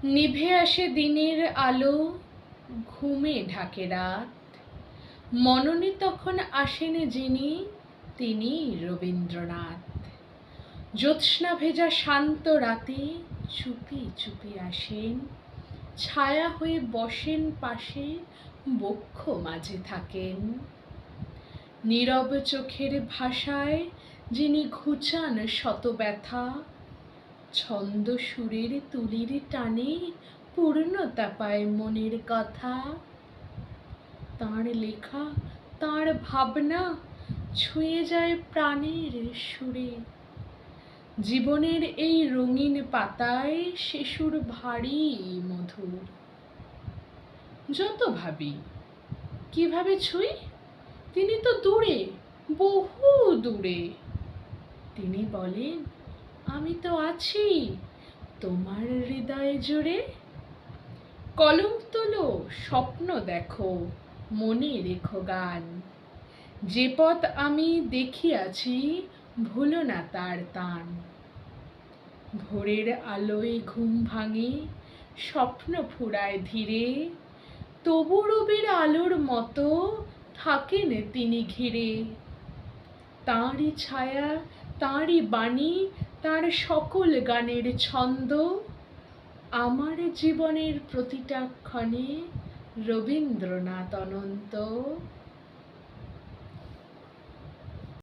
নিভে আসে দিনের আলো, ঘুমে ঢাকে রাত। মননে তখন আসেন যিনি, তিনি রবীন্দ্রনাথ। জ্যোৎস্না ভেজা শান্ত রাতে চুপি চুপি আসেন, ছায়া হয়ে বসেন পাশে, বক্ষ মাঝে থাকেন। নীরব চোখের ভাষায় যিনি ঘুচান শত ব্যথা, ছন্দ সুরের তুলির টানে পূর্ণতা পায় মনের কথা। তাঁর লেখা, তাঁর ভাবনা ছুঁয়ে যায় প্রাণের সুরে। জীবনের এই রঙিন পাতায় সে সুর ভারী মধুর। যত ভাবি কিভাবে ছুঁই, তিনি তো দূরে, বহু দূরে। তিনি বলেন, আমি তো আছি তোমার হৃদয় জুড়ে। কলম তোলো, স্বপ্ন দেখো, মনে রেখো গান। যে পথ আমি দেখিয়াছি, ভুলো না তার তান। ভোরের আলোয় ঘুম ভাঙে, স্বপ্ন ফুরায় ধীরে, তবু রবির আলোর মতো থাকেন তিনি ঘিরে। তাঁরই ছায়া, তাঁরই বাণী, তাঁর সকল গানের ছন্দ, আমার জীবনের প্রতিটা ক্ষণে রবীন্দ্রনাথ অনন্ত।